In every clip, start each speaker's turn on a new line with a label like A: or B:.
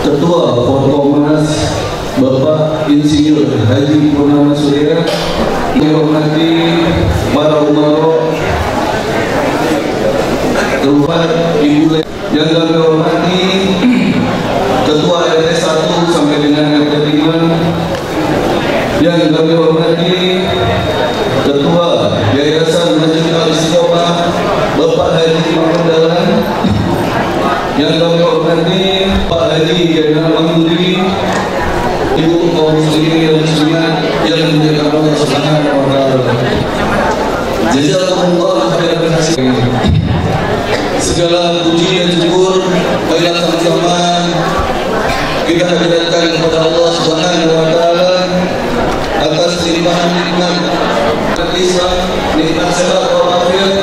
A: Ketua Forkomas Bapak Insinyur Haji Purnama Surya, yang hormati para umaro, Ketua Ibu yang kami hormati Ketua RT 1 sampai dengan RT 5, yang kami hormati Ketua Yayasan Masjid Al-Istiqomah Bapak Haji Muhammad Dahlan, yang kami hormati Pak Haji Zainal Mahmudi, Ibu kaum muslimin dan muslimat yang dimuliakan Allah Subhanahu wa taala. Jazakumullah khairan katsiran. Segala puji dan syukur marilah sama-sama kita hadirkan kepada Allah Subhanahu wa taala atas limpahan nikmat Islam, nikmat sehat walafiat,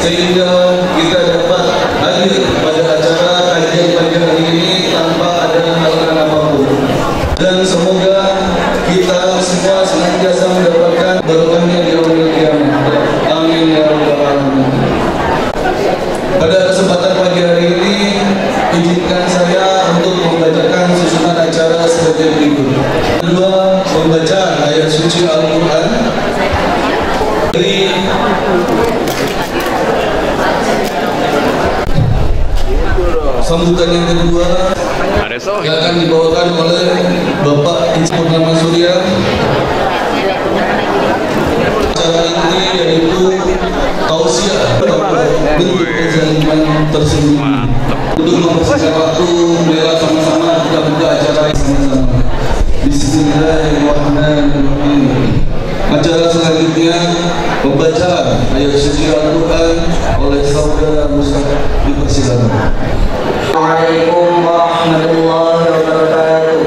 A: sehingga kita dapat hadir pada acara kajian pagi hari ini tanpa ada halangan apapun. Dan semoga kita semua senantiasa mendapatkan barokahnya di yaumil qiyamah. Amin ya rabbal alamin. Pada kesempatan pagi hari ini, izinkan saya untuk membacakan susunan acara sebagai berikut. Kedua, membaca ayat suci Al-Quran dari sambutan yang kedua yang akan dibawakan oleh Bapak Insinyur Purnama Surya. Acara ini yaitu tausiah bentuk kezaliman tersembunyi. Untuk mempersingkat waktu, marilah sama-sama kita buka acara sama-sama. Bismillahirrahmanirrahim. Acara selanjutnya membaca ayat suci Al-Quran oleh saudara Musa. Dipersilakan.
B: Assalamualaikum warahmatullahi wabarakatuh.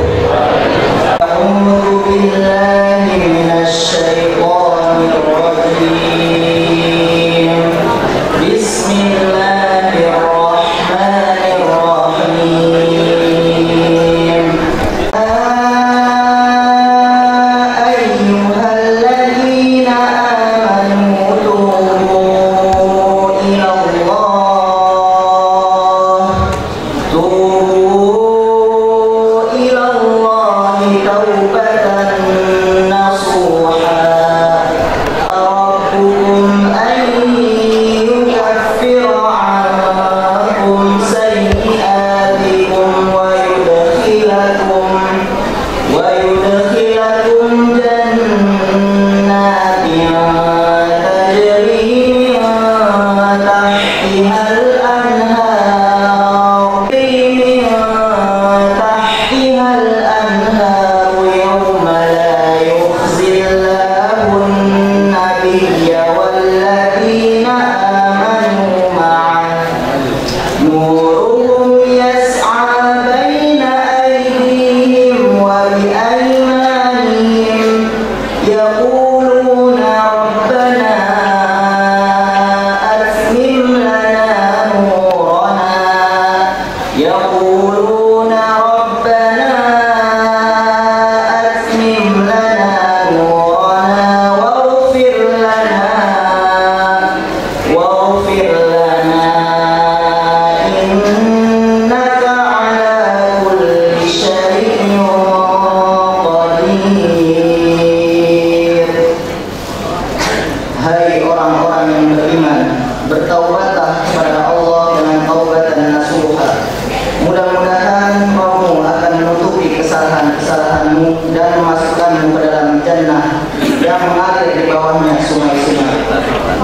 B: A'udzu billahi minasy syaithanir rajim. Bismillahirrahmanirrahim. Ayyuhalladzina amanu tubu ila Allah taubatan nasuha. Rabbukum an yukaffira ankum sayyi'atikum wa yudkhilakum jannatin tajri min tahtihal anhar yawma la yukhzillahu an-nabiyya walladzina amanu ma'ah nuruhum yas'a baina aydihim wa biaymanihim yaquluna rabbana atmim lana nurana yaquluna rabbana atmim lana nurana waghfir lana innaka ala kulli syai'in qadir. Hai orang-orang yang beriman, bertaubatlah kepada Allah dengan taubatan nasuha. Mudah-mudahan kamu akan menutupi kesalahan-kesalahanmu dan memasukkanmu ke dalam jannah yang mengalir di bawahnya sungai-sungai.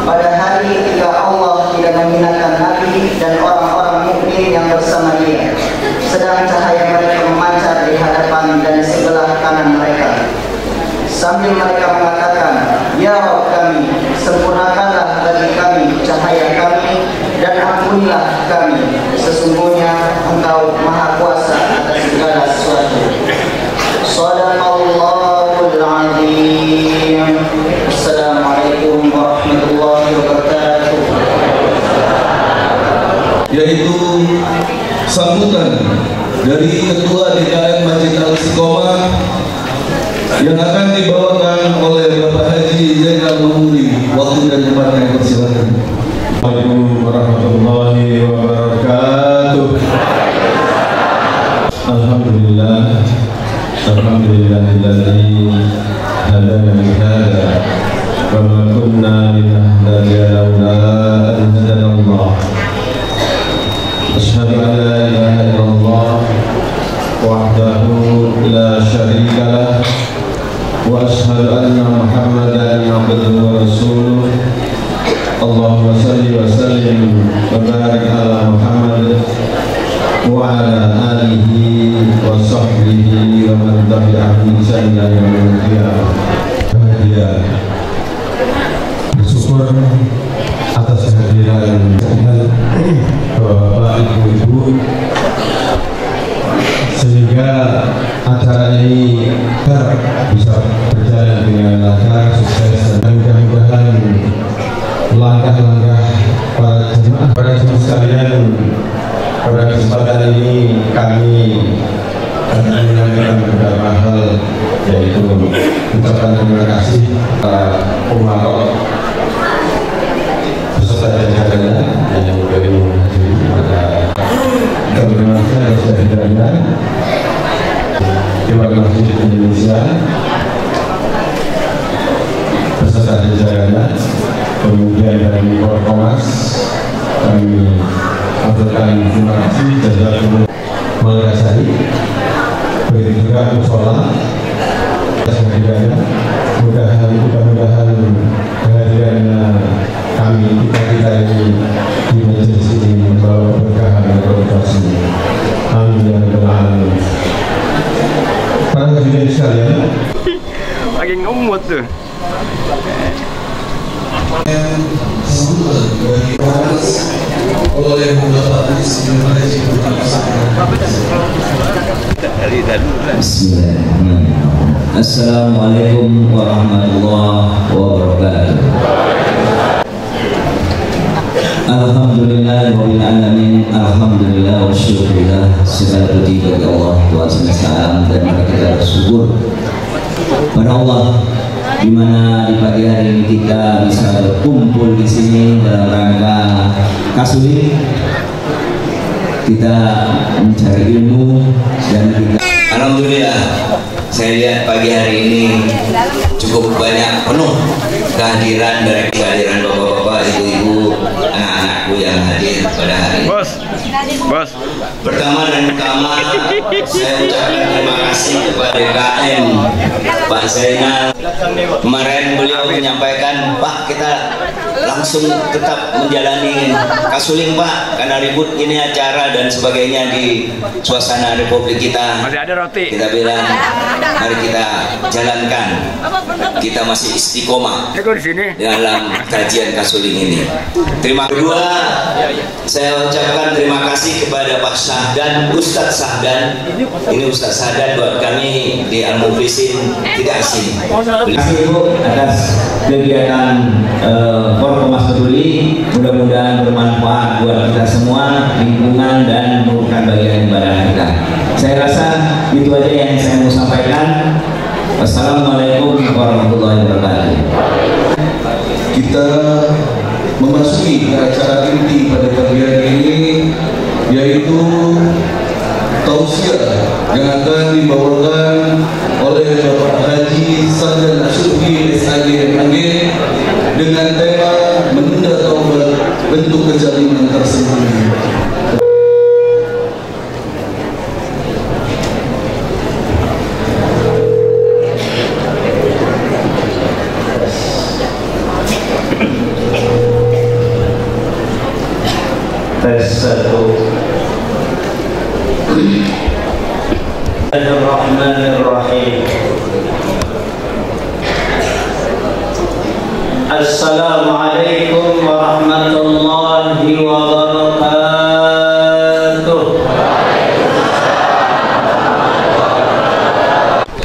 B: Pada hari ketika Allah tidak menghinakan Nabi dan orang-orang mukmin yang bersama dia, sedang cahaya mereka memancar di hadapan dan di sebelah kanan mereka, sambil mereka mengatakan, Ya Rabb kami, sempurnakanlah bagi kami cahaya kami dan ampunilah kami, sesungguhnya Engkau Maha Kuasa atas segala sesuatu. Shadaqallahul Azim. Assalamualaikum warahmatullahi wabarakatuh.
A: Yaitu sambutan dari Ketua DKM Masjid Al-Istiqomah yang akan dibawakan oleh Bapak Haji Zainal Mahmudi. Waktu dan tempatnya persilakan.
C: Assalamualaikum warahmatullahi wabarakatuh. Alhamdulillah, alhamdulillahilladzi hadana lihada wa ma kunna linahtadiya laula an hadana Allah. Asyhadu an la ilaha illallah wahdahu la syarika lah wa asyhadu anna Muhammadan abduhu wa rasuluh. Allahumma salli wa sallim wa barik ala Muhammad wa ala alihi wa sahbihi wa man tabi'ahum bi ihsan ila yaumil qiyamah. Bahagia bersyukur atas kehadiran Bapak Ibu sehingga acara ini bisa berjalan dengan lancar, sukses, dan mudah-mudahan langkah-langkah para jemaah sekalian pada kesempatan ini kami akan menyampaikan beberapa hal, yaitu ucapan terima kasih para umarok beserta jajarannya yang dari pada kebenarannya yang sudah dijalankan di Masjid Indonesia beserta jajarannya, kemudian dari Korpomas kami aturkan terima kasih jazakumullah mengasari, begitu juga musola kehadirannya, mudah-mudahan kehadirannya kami kita ini di majelis ini membawa berkah dan berkasi. Amin ya rabbal alamin. Para hadirin sekalian,
D: lagi ngomot tuh.
E: Bismillahirrahmanirrahim. Assalamualaikum warahmatullahi wabarakatuh. Alhamdulillah rabbil alamin. Alhamdulillah wa syukurillah. Segala puji bagi Allah Tuhan semesta alam, dan mari kita bersyukur pada Allah di mana di pagi hari ini kita bisa berkumpul di sini dalam rangka Kasuling. Kita mencari ilmu dan kita alhamdulillah saya lihat pagi hari ini cukup banyak penuh kehadiran bapak-bapak, ibu-ibu, anak-anakku yang hadir pada hari ini. Bos. Pertama dan utama saya ucapkan terima kasih kepada DKM Pak Zainal. Kemarin beliau menyampaikan, Pak, kita langsung tetap menjalani Kasuling, Pak, karena ribut ini acara dan sebagainya di suasana Republik kita.
D: Masih ada roti.
E: Kita bilang, mari kita jalankan. Kita masih istiqomah dalam kajian Kasuling ini. Terima kasih. Kedua, saya ucapkan terima kasih kepada Pak Sahdan, Ustadz Sahdan. Ini Ustadz Sahdan buat kami di Al-Muflisin tidak asing. Terima kasih Ibu atas kegiatan Korpomas Peduli. Mudah-mudahan bermanfaat buat kita semua, lingkungan, dan merupakan bagian ibadah kita. Saya rasa itu aja yang saya mau sampaikan. Wassalamualaikum warahmatullahi wabarakatuh.
A: Kita memasuki acara inti pada pagi hari ini, yaitu tausiah yang akan dibawakan oleh Bapak Haji Sahdan Asyufi SAG dengan tema menunda taubat bentuk kezaliman tersembunyi.
F: Bismillahirrahmanirrahim. Assalamualaikum warahmatullahi wabarakatuh.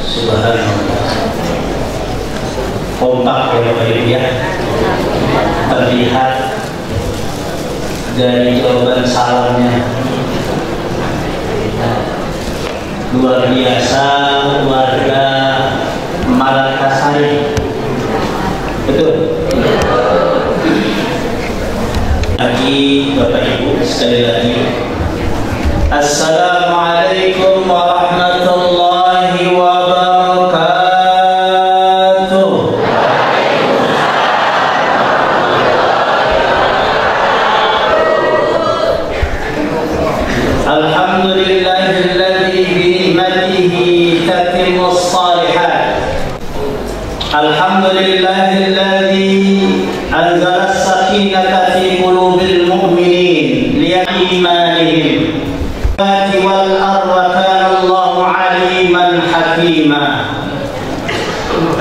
F: Subhanallah. Kompak ya Pak ya. Terlihat dari jawaban salamnya. Luar biasa warga Malakasari. Betul. Lagi Bapak Ibu sekali lagi, Assalamualaikum warahmatullahi Alhamdulillahilladzi anzala as-sakinata fi qulubil mu'minin li'imanihim wal arwa kana Allahu 'aliman hakima.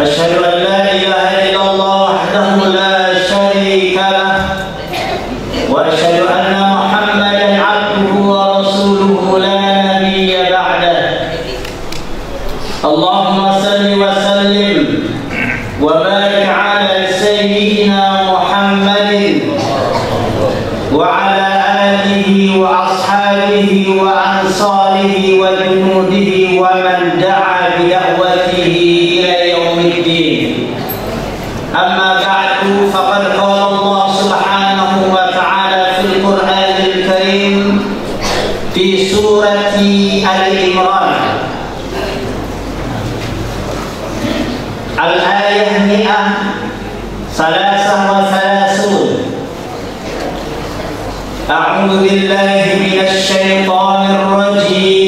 F: Asyhadu an la ilaha illallah wahdahu la syarika lah wa asyhadu anna Muhammadan 'abduhu wa rasuluhu la nabiyya ba'dah. Allahumma salli wa sallim wa barik 'ala sayyidina Muhammadin wa 'ala alihi wa ashabihi wa ansarihi wa junudihi wa man da'a bi da'watihi ila yaumiddin. Amma ba'du, faqad qala Allah subhanahu wa ta'ala fil Qur'anil Karim fi surati Al-Imran al-ayah 133. A'udzu billahi minasy syaithanir rajim.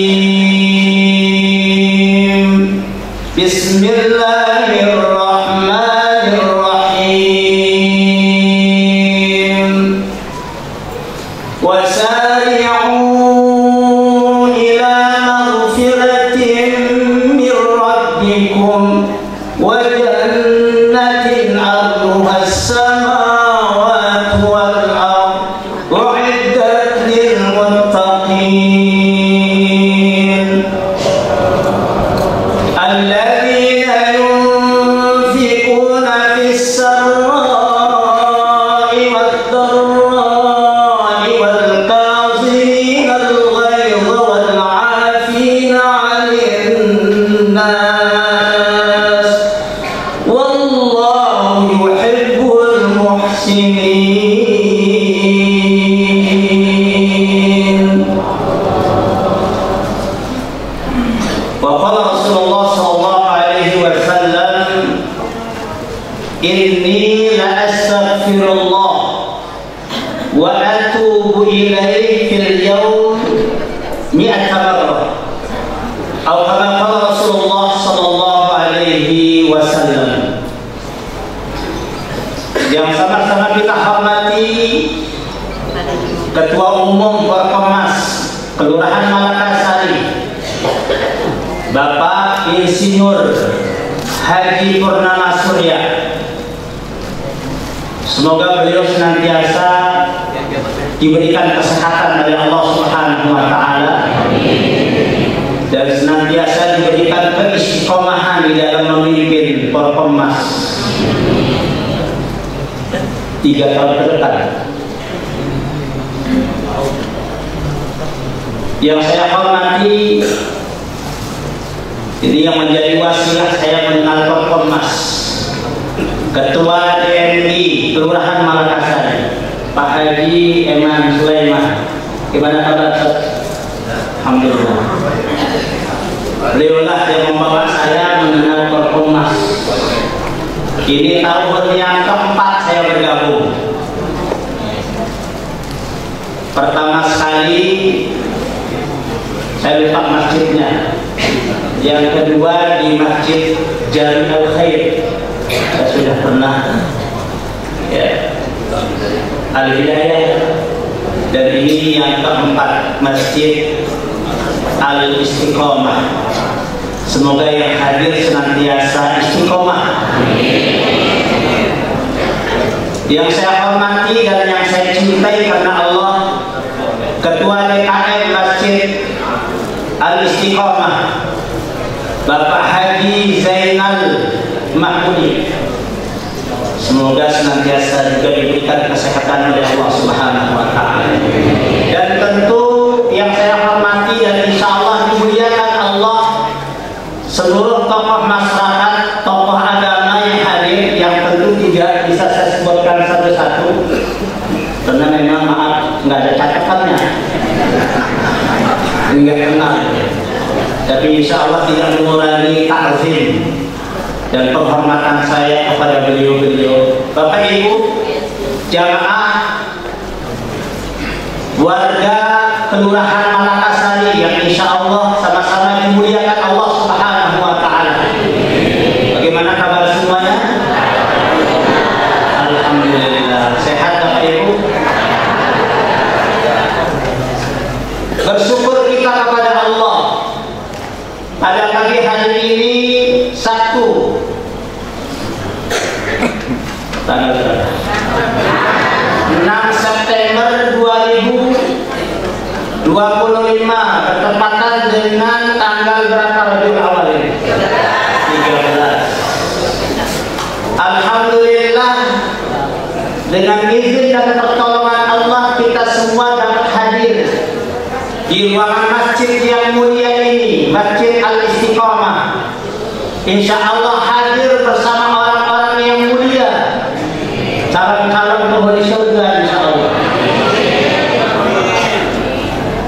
F: Bismillahirrahmanirrahim. Wasari'u ila maghfiratin min rabbikum wa jannatin 'arduha as-samawati wal ardh u'iddat lil muttaqin alladzina yunfiquna fis sarra'i wad dharra'i wal kaazimina al ghayza wal 'afina 'anil nas wallahu yuhibbul muhsinin. Wa qala Rasulullah sallallahu alaihi wasallam, inni la astaghfirullah wa atubu ilaihi fil yawm 100 marrah. Atau kama qala Rasulullah sallallahu alaihi wasallam. Yang sama-sama kita hormati Ketua Umum Forkomas Kelurahan Malakasari, Bapak Insinyur Haji Purnama Surya. Semoga beliau senantiasa diberikan kesehatan oleh Allah Subhanahu wa taala dan senantiasa diberikan keistiqomahan di dalam memimpin Forkomas 3 tahun ke depan. Yang saya hormati, ini yang menjadi wasilah saya mengenal Forkomas, Ketua DMI Kelurahan Malakasari, Pak Haji Eman Sulaiman. Gimana kabar? Alhamdulillah. Beliaulah yang membawa saya mengenal Forkomas. Ini tahun yang keempat saya bergabung. Pertama sekali saya lupa masjidnya. Yang kedua di Masjid Jami'ul Khair. Saya sudah pernah Al-Hidayah. Dan ini yang keempat, Masjid Al-Istiqomah. Semoga yang hadir senantiasa istiqomah. Yang saya hormati dan yang saya cintai karena Allah, Ketua DKM Masjid Al-Istiqomah, Bapak Haji Zainal Mahmudi. Semoga senantiasa juga diberikan kesehatan oleh Allah Subhanahu wa taala. Dan tentu yang saya hormati dan insya Allah dimuliakan Allah, seluruh tokoh masyarakat, tokoh agama yang hadir, yang tentu tidak bisa saya sebutkan satu-satu karena memang maaf nggak ada catatannya, nggak kenal. Tapi insya Allah tidak mengurangi ta'zim dan penghormatan saya kepada beliau-beliau. Bapak Ibu, jamaah warga Kelurahan Malakasari yang insya Allah sama-sama dimuliakan Allah Subhanahu wa taala. Bagaimana kabar semuanya? pada pagi hari ini Sabtu tanggal 6 September 2025 bertepatan dengan tanggal berapa Rabiul Awal ini? 13. Alhamdulillah, dengan izin dan pertolongan Allah kita semua dapat hadir di ruangan masjid yang mulia ini, Masjid Al-Istiqamah. Insya Allah hadir bersama orang-orang yang mulia, calon-calon penghuni surga insya Allah.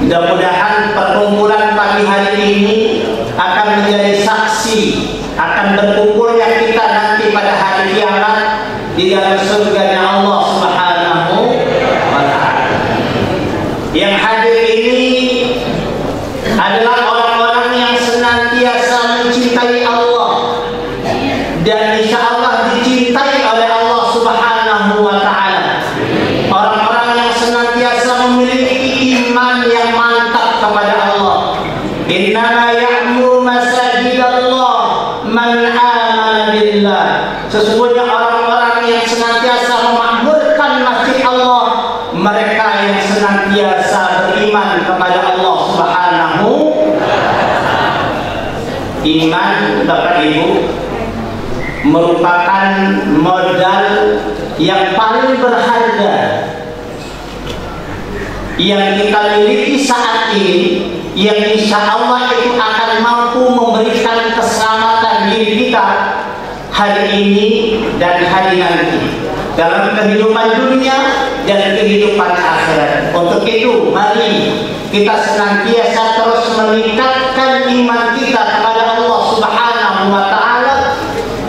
F: Mudah-mudahan perkumpulan pagi hari ini akan menjadi saksi akan berkumpulnya kita nanti pada hari kiamat di dalam surganya Allah Subhanahu wa ta'ala. Yang hadir ini adalah orang-orang yang senantiasa mencintai Allah dan insya Allah dicintai oleh Allah Subhanahu wa ta'ala. Orang-orang yang senantiasa memiliki iman yang mantap kepada Allah. Innama ya'muru masajidallah man amana billah. Sesungguhnya orang-orang yang senantiasa memakmurkan masjid Allah, mereka yang senantiasa beriman kepada Allah Subhanahu. Iman, Bapak Ibu, merupakan modal yang paling berharga yang kita miliki saat ini, yang insya Allah itu akan mampu memberikan keselamatan diri kita hari ini dan hari nanti dalam kehidupan dunia dan kehidupan akhirat. Untuk itu, mari kita senantiasa terus meningkatkan iman kita kepada Allah Subhanahu wa ta'ala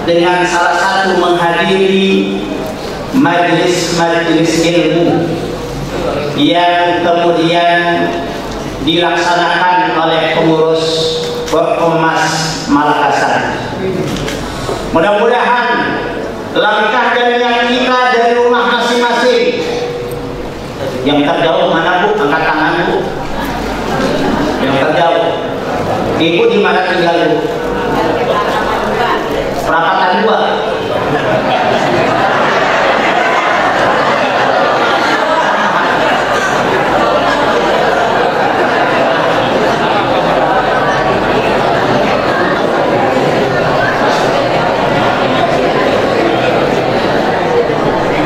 F: dengan salah satu menghadiri majelis-majelis ilmu yang kemudian dilaksanakan oleh pengurus Ormas Makassar. Mudah-mudahan langkah dan niat kita dari rumah masing-masing. Yang terjauh mana Bu? Angkat tangan Bu. Yang terjauh. Ibu di mana tinggal Bu? Perapatan 2.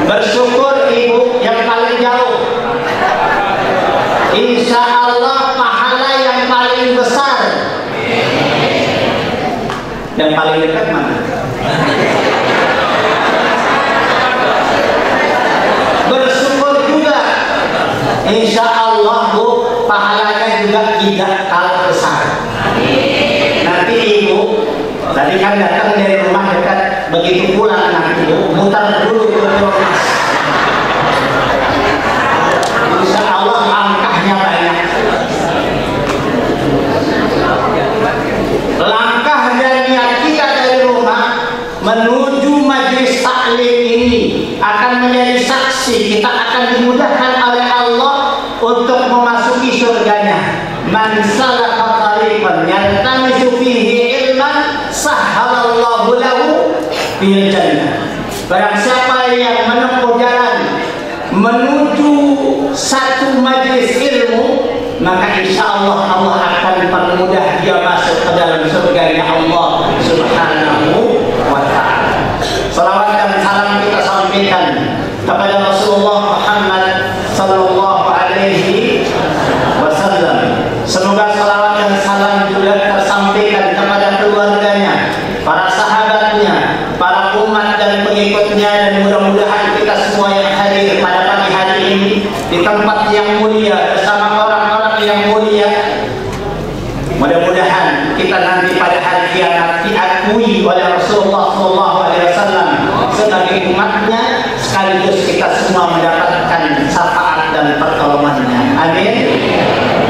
F: Bersyukur Ibu yang paling jauh. Insya Allah pahala yang paling besar. Yang paling dekat mana? Bersyukur juga. Insya Allah Bu, pahalanya juga tidak kalah besar. Nanti Ibu, tadi kan datang dari rumah dekat, begitu pulang nanti Bu, mutar dulu ke Ormas. Insya Allah langkahnya banyak. Langkah dan niat kita dari rumah menuju majelis taklim ini akan menjadi saksi kita akan dimudahkan oleh Allah untuk memasuki surganya. Man salaka tariqan yaltamisu fihi ilman sahhalallahu lahu bil jannah. Barang siapa yang menempuh jalan menuju satu majelis ilmu, maka insya Allah Allah akan mempermudah dia masuk ke dalam surganya Allah Subhanahu wa ta'ala. Salawat dan salam kita sampaikan kepada Rasulullah Muhammad sallallahu alaihi wasallam. Semoga salawat dan salam juga tersampaikan kepada keluarganya, para sahabatnya, para umat dan pengikutnya, dan mudah-mudahan kita semua yang hadir pada pagi hari ini di tempat yang mulia bersama orang-orang yang mulia, mudah-mudahan kita nanti pada hari kiamat diakui oleh Rasulullah SAW sebagai umatnya, sekaligus kita semua mendapatkan syafaat dan pertolongannya. Amin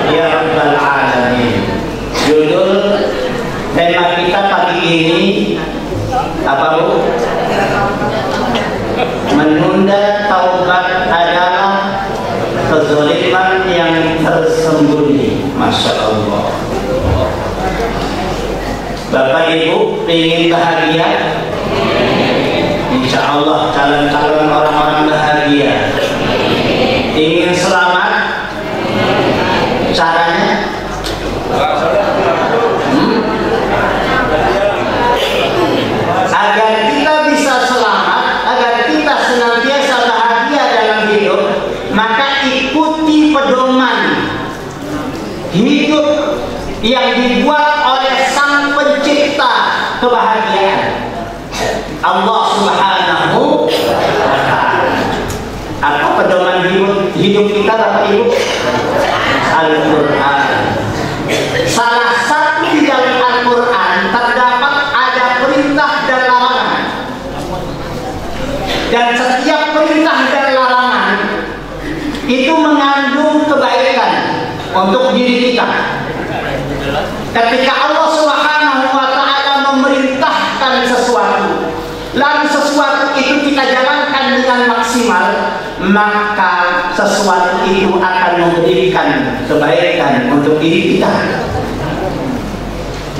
F: ya rabbal alamin. Judul tema kita pagi ini apa Bu? Menunda taubat adalah kezaliman yang tersembunyi. Masya Allah. Bapak Ibu ingin bahagia? Insya Allah calon-calon orang-orang bahagia. Ingin selamat? Caranya? Agar kita bisa selamat, agar kita senantiasa bahagia dalam hidup, maka ikuti pedoman hidup yang dibuat oleh Sang Pencipta kebahagiaan, Allah Subhanahu wa Ta'ala. Apa pedoman hidup kita, Bapak Ibu? Al-Quran. Salah satu di dalam Al-Quran terdapat ada perintah dan larangan, dan setiap perintah dan larangan itu mengandung kebaikan untuk diri kita. Ketika Allah Subhanahu wa Ta'ala memerintahkan sesuatu, lalu sesuatu itu kita jalankan dengan maksimal, maka sesuatu itu akan memberikan kebaikan untuk diri kita.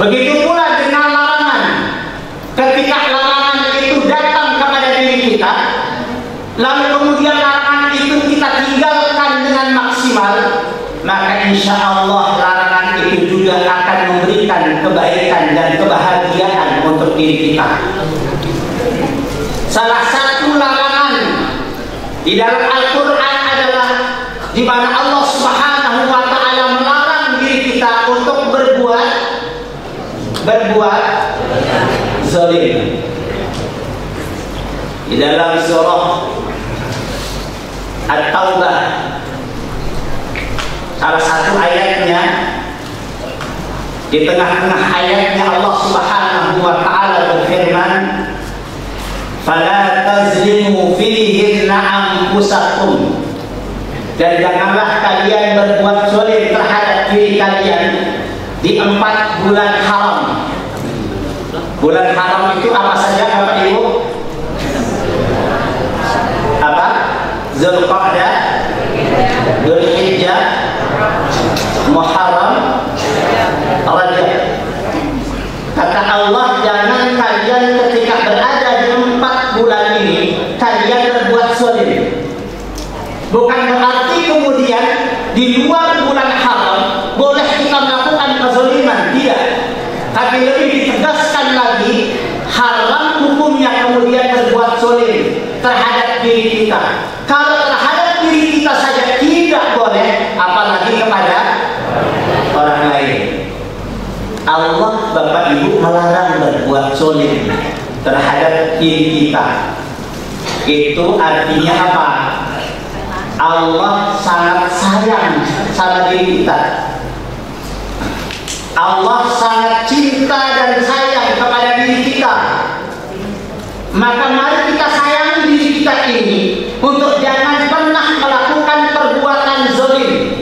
F: Begitu pula dengan larangan. Ketika larangan itu datang kepada diri kita, lalu kemudian larangan itu kita tinggalkan dengan maksimal, maka insya Allah larangan itu juga akan memberikan kebaikan dan kebahagiaan untuk diri kita. Salah satu larangan di dalam Al-Quran adalah di mana Allah Subhanahu wa Ta'ala melarang diri kita untuk berbuat zalim. Di dalam surah At-Taubah, salah satu ayatnya, di tengah-tengah ayatnya Allah Subhanahu wa Ta'ala berfirman, "Fala tazlimu fihinna anfusakum." Dan janganlah kalian berbuat zalim terhadap diri kalian di 4 bulan haram. Bulan haram itu apa saja, Bapak Ibu? Apa? Zulqa'dah, Dzulhijjah, Muharram, Rajab. Kata Allah, jangan kalian ketika berada di 4 bulan ini kalian berbuat zalim. Bukan berarti kemudian di luar bulan haram boleh kita melakukan kezaliman, tidak. Tapi lebih ditegaskan lagi, haram hukumnya kemudian berbuat zalim terhadap diri kita. Kalau terhadap diri kita saja tidak boleh, apalagi kepada orang lain. Allah, Bapak Ibu, melarang berbuat zalim terhadap diri kita. Itu artinya apa? Allah sangat sayang sama diri kita. Allah sangat cinta dan sayang kepada diri kita. Maka mari kita sayangi diri kita ini untuk jangan pernah melakukan perbuatan zalim.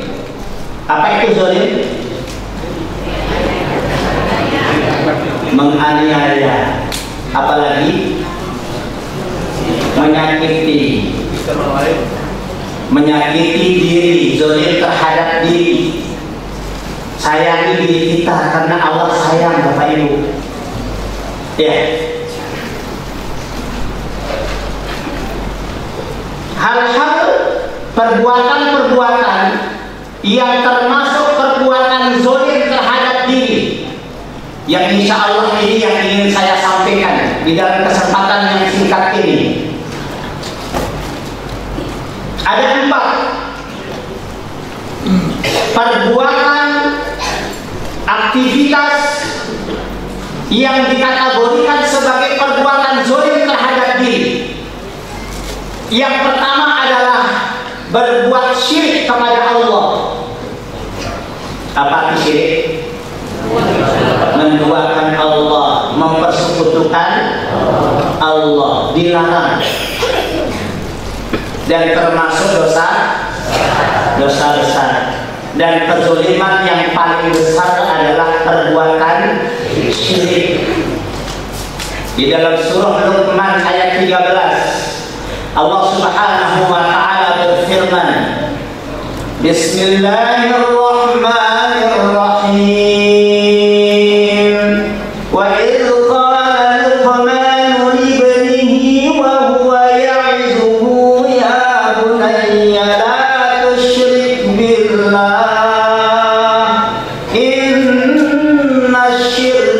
F: Apa itu zalim? Menganiaya, apalagi menyakiti diri, zalim terhadap diri. Sayangi diri kita karena Allah sayang, Bapak Ibu. Ya. Hal-hal perbuatan-perbuatan yang termasuk perbuatan zalim terhadap diri, yang insya Allah ini yang ingin saya sampaikan di dalam kesempatan yang singkat ini. Ada 4 perbuatan aktivitas yang dikategorikan sebagai perbuatan zalim terhadap diri. Yang pertama adalah berbuat syirik kepada Allah. Apa itu syirik? Menduakan Allah, mempersekutukan Allah, dilarang. Dan termasuk dosa besar. Dan kezaliman yang paling besar adalah perbuatan syirik. Di dalam surah Luqman ayat 13, Allah Subhanahu wa Ta'ala berfirman, Bismillahirrahmanirrahim, wa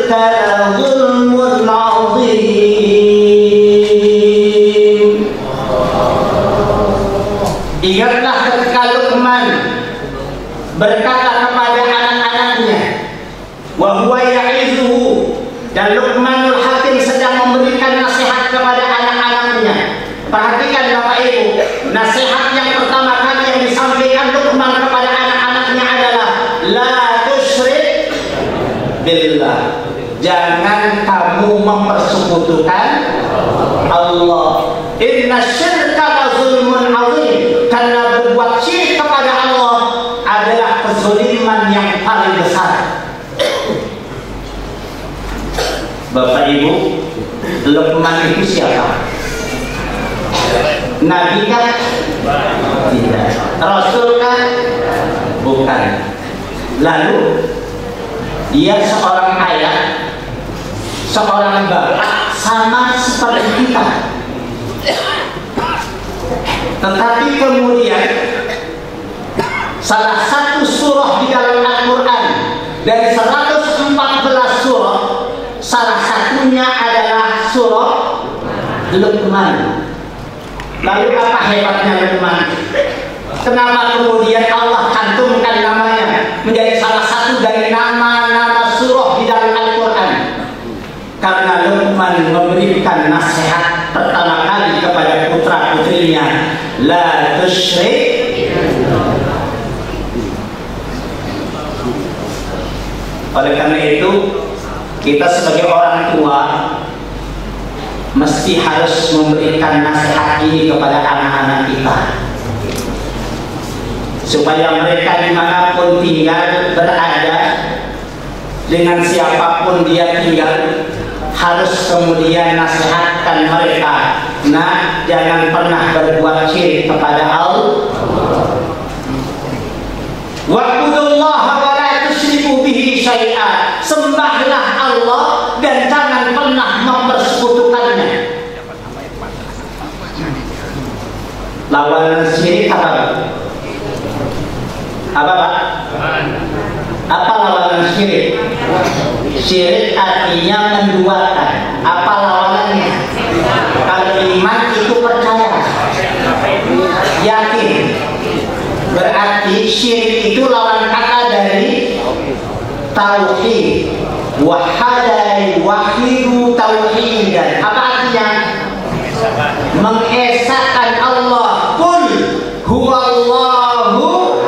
F: syirka la zulmun 'azim. Ingatlah ketika Luqman berkata kepada anak-anaknya, wa huwa ya'izuhu, dan Luqmanul Hakim sedang memberikan nasihat kepada anak-anaknya. Perhatikan Bapak Ibu, nasihat yang pertama kali yang disampaikan Luqman kepada anak-anaknya adalah la tusyrik billah. Jangan kamu mempersekutukan Allah. Inna syirka la zulmun 'azim. Karena berbuat syirik kepada Allah adalah kezaliman yang paling besar. Bapak Ibu, Luqman itu siapa? Nabi kah? Tidak. Rasul kah? Bukan. Lalu dia seorang ayah, seorang bapak, sama seperti kita. Tetapi kemudian salah satu surah di dalam Al-Quran dari 114 surah, salah satunya adalah surah Luqman. Lalu apa hebatnya Luqman? Kenapa kemudian Allah cantumkan namanya menjadi salah satu dari nama-nama surah di dalam Al-Quran? Karena Luqman memberikan nasihat pertama kali kepada putra-putrinya, la tusyrik. Oleh karena itu, kita sebagai orang tua mesti harus memberikan nasihat ini kepada anak-anak kita, supaya mereka dimanapun tinggal berada, dengan siapapun dia tinggal, harus kemudian nasihatkan mereka, nah jangan pernah berbuat syirik kepada Allah. Wa'budullaha wa la tusyriku bihi syai'a. Sembahlah Allah dan jangan pernah mempersekutukannya. Lawan syirik apa? Apa Pak? Apa lawanan syirik? Syirik artinya menduakan. Apa lawanannya? Kalau iman itu percaya, yakin. Berarti syirik itu lawan kata dari tauhid. Wahadai wahidu tauhidan. Apa artinya? Mengesahkan Allah. Qul huwallahu.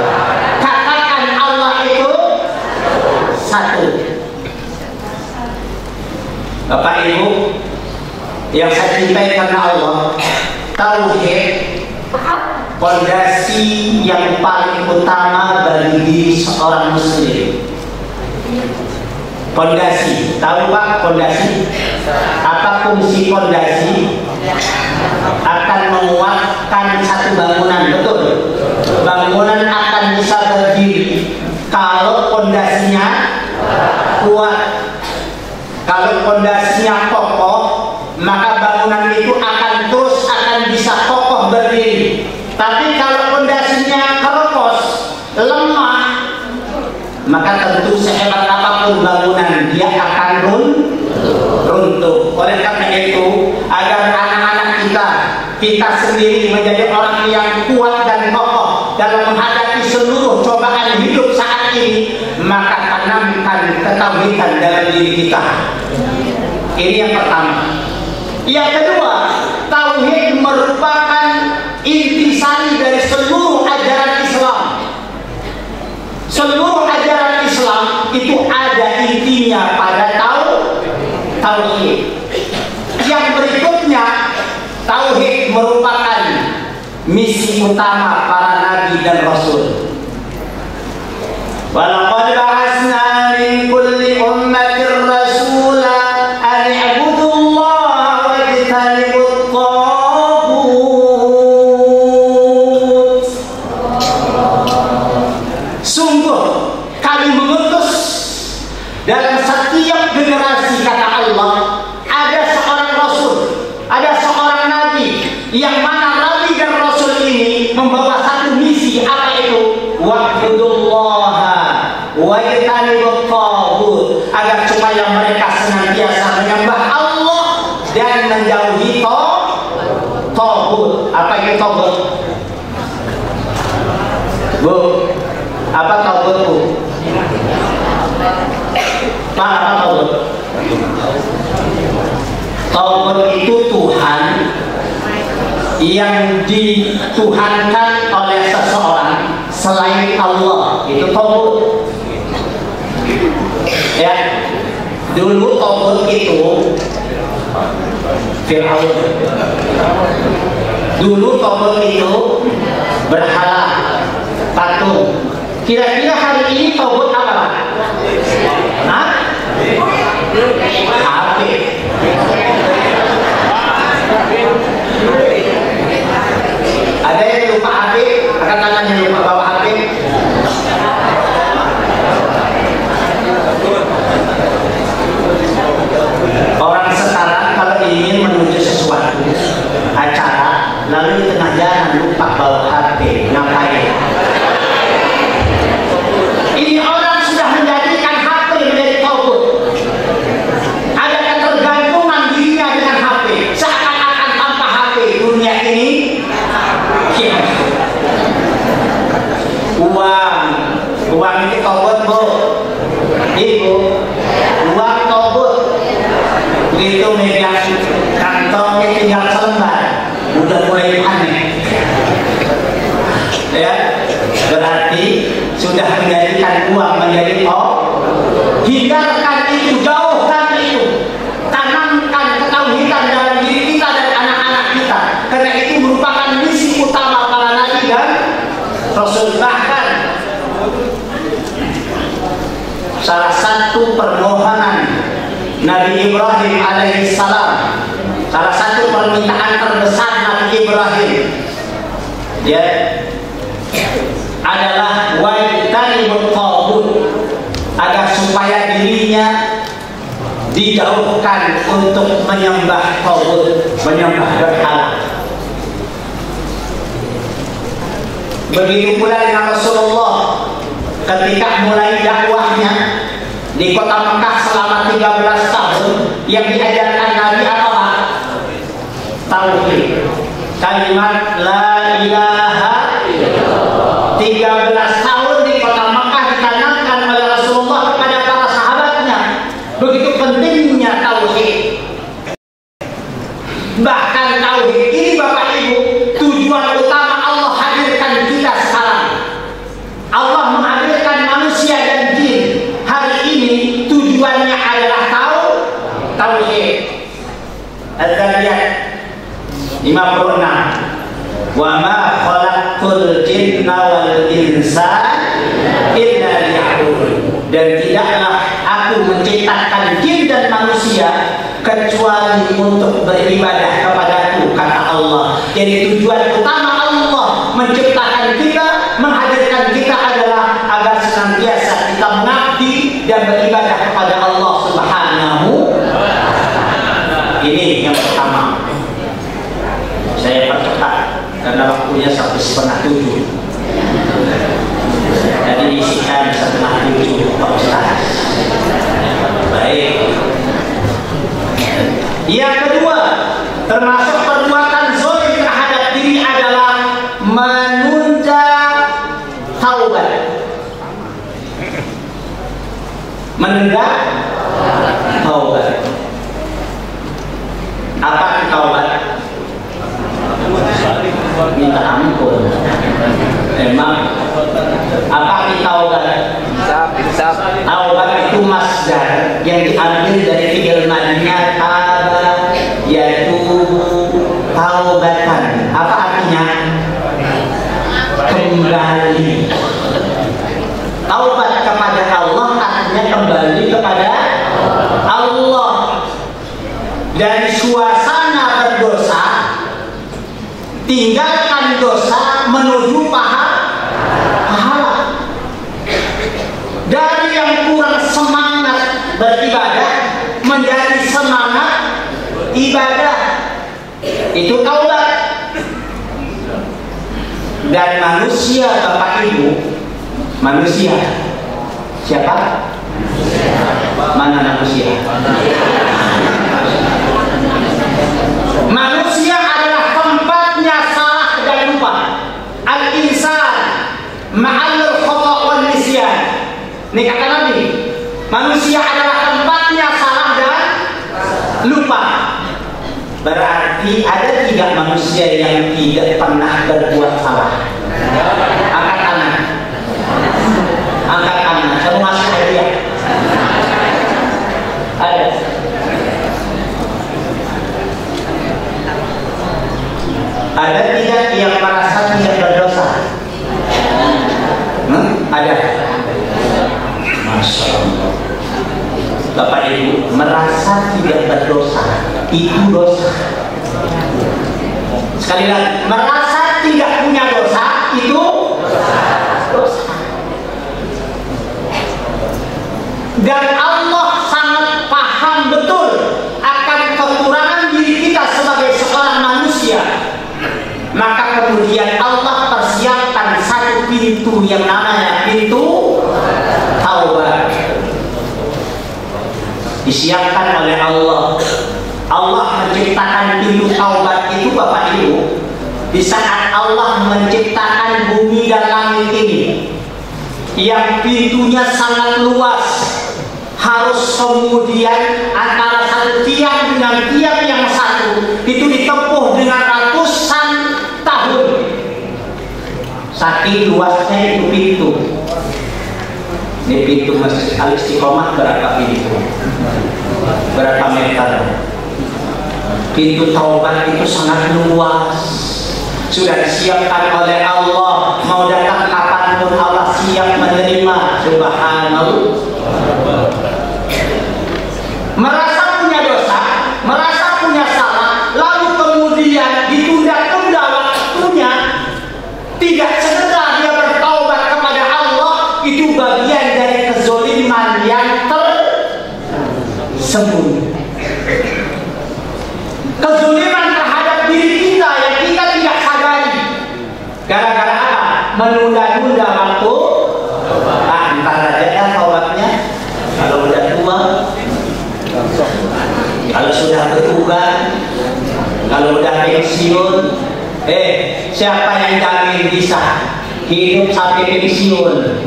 F: Katakan Allah itu satu. Bapak Ibu yang saya cintai karena Allah, tauhid pondasi yang paling utama bagi diri seorang muslim. Pondasi, tahu Pak pondasi? Apa fungsi pondasi? Akan menguatkan satu bangunan, betul? Bangunan akan bisa berdiri kalau pondasinya kuat. Kalau pondasinya kokoh, maka bangunan itu akan bisa kokoh berdiri. Tapi kalau pondasinya keropos, lemah, maka tentu sehebat apapun bangunan dia akan runtuh. Oleh karena itu, agar anak-anak kita sendiri menjadi orang yang kuat dan kokoh dalam menghadapi seluruh cobaan hidup saat ini, maka tanamkan ketauhidan dalam diri kita. Ini yang pertama. Yang kedua, tauhid merupakan intisari dari seluruh ajaran Islam. Seluruh ajaran Islam itu ada intinya pada tauhid. Yang berikutnya, tauhid merupakan misi utama para nabi dan rasul. Walaqad ba'atsna min kulli ummatin rasula an i'budullaha wajtanibut taghut. Sungguh kami mengutus dalam setiap generasi, kata Allah, ada seorang rasul, ada seorang nabi, yang mana nabi dan rasul ini membawa satu misi. Apa itu? Wa'budullaha wajtanibut taghut. Agar supaya Apa taubatku? Pak, apa taubat? Taubat itu Tuhan yang dituhankan oleh seseorang selain Allah, itu taubat. Ya, dulu taubat itu Fir'aun. Dulu taubat itu berhala, patung. Kira-kira hari ini taubat apa? Hah? HP. Ada yang lupa HP? Akan tangan yang lupa bawa HP? Orang sekarang kalau ingin menuju sesuatu acara, lalu di tengah jalan lupa bawa HP, ngapain? Ini orang sudah menjadikan HP menjadi taubat. Ada ketergantungan dirinya dengan HP, seakan-akan tanpa HP dunia ini kiamat. Uang itu taubat, Bu. Ibu, uang taubat. Begitu megang kantongnya tinggal selembar, udah mulai aneh. Ya, berarti sudah menjadikan uang menjadi hindarkan itu, jauhkan itu, tanamkan ketauhidan dalam diri kita dan anak-anak kita, karena itu merupakan misi utama para nabi dan rasul. Bahkan salah satu permohonan Nabi Ibrahim alaihissalam, salah satu permintaan terbesar Nabi Ibrahim, ya, adalah wajtanibut taghut, agar supaya dirinya dijauhkan untuk menyembah taghut, menyembah berhala. Begitu pula dengan Rasulullah ketika mulai dakwahnya di kota Mekah selama 13 tahun, yang diajarkan Nabi apa? Tauhid, kalimat la ilaha illallah. 13 tahun di kota Mekah ditanamkan oleh Rasulullah kepada para sahabatnya. Begitu pentingnya tauhid. Bahkan tauhid ini Bapak Ibu, tujuan utama Allah hadirkan kita sekarang. Allah menghadirkan manusia dan jin hari ini, tujuannya adalah tauhid. Al-Zariyat 56. Wa ma khalaqtul jinna wal insa illa liya'budun. Dan tidaklah aku menciptakan jin dan manusia kecuali untuk beribadah kepadaku, kata Allah. Jadi tujuan utama Allah menciptakan kita, menghadirkan kita adalah agar senantiasa kita mengabdi dan beribadah kepada Allah Subhanahu. Ini yang pertama. Saya percepat karena waktunya 6:30. Jadi isikan 6:30 Pak Ustaz. Baik. Yang kedua, termasuk perbuatan zalim terhadap diri adalah menunda taubat. Menunda taubat. Apa taubat? Minta ampun. Emang apa taubat? Taubat itu masdar yang diambil dari fi'il madnya taba yatubu taubatan. Apa artinya? Kembali. Taubat kepada Allah artinya kembali kepada Allah. Dari suasana berdosa, tinggalkan dosa menuju pahala. Dari yang kurang semangat beribadah menjadi semangat ibadah, itu taubat. Dan manusia, Bapak Ibu, manusia siapa? Mana manusia? Manusia adalah tempatnya salah dan lupa. Al-insan ma'al khata' wal Ini kata Nabi, manusia adalah tempatnya salah dan lupa. Berarti ada 3 manusia yang tidak pernah berbuat salah. Angkat tangan. Angkat tangan. Saya mau ngasih hadiah. Ada. Ada tidak yang merasa tidak berdosa? Ada. Masya Allah. Bapak Ibu, merasa tidak berdosa itu dosa. Sekali lagi, merasa tidak punya dosa itu dosa. Dan Allah sangat paham betul akan kekurangan diri kita sebagai seorang manusia. Maka kemudian Allah persiapkan satu pintu yang namanya pintu taubat. Disiapkan oleh Allah. Allah menciptakan pintu taubat itu Bapak Ibu di saat Allah menciptakan bumi dan langit ini yang pintunya sangat luas, harus kemudian antara satu tiang dengan tiang yang satu itu ditempuh dengan ratusan tahun. Saking luasnya itu pintu. Ini pintu Masjid Al-Istiqomah berapa pintu? Berapa meter? Pintu taubat itu sangat luas. Sudah disiapkan oleh Allah. Mau datang kapanpun Allah siap menerima. Subhanallah. Merasa punya dosa, merasa punya salah, lalu kemudian ditunda-tunda waktunya, tidak segera dia bertaubat kepada Allah, itu bagian dari kezoliman yang tersembunyi. Kezoliman terhadap diri kita yang kita tidak sadari. Gara-gara apa? Menunda-nunda waktu. Ntar aja kan taubatnya. Kalau udah tua, kalau sudah berubah, kalau udah pensiun, siapa yang jamin bisa hidup sampai pensiun?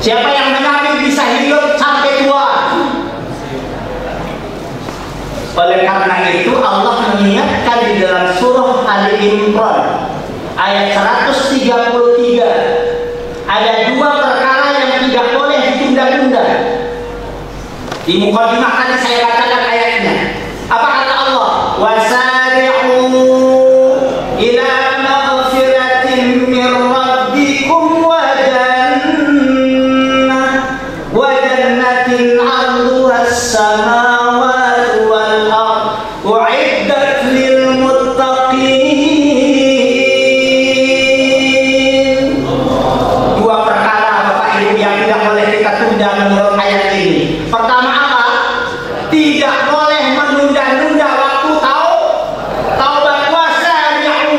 F: Siapa yang menjamin bisa hidup sampai tua? Oleh karena itu Allah mengingatkan di dalam surah Ali Imran ayat 133 ada 2 perkara yang tidak boleh ditunda-tunda. Di mukadimah tadi saya bacakan ayatnya. Apa kata Allah? Wasari'u ila maghfiratin min rabbikum wa jannatin 'arduha as-samawati wal ardh u'iddat lil muttaqin. 2 perkara Bapak Ibu yang tidak boleh kita tunda menurut ayat ini. Pertama apa? Tidak boleh menunda-nunda waktu taubat. Wasari'u,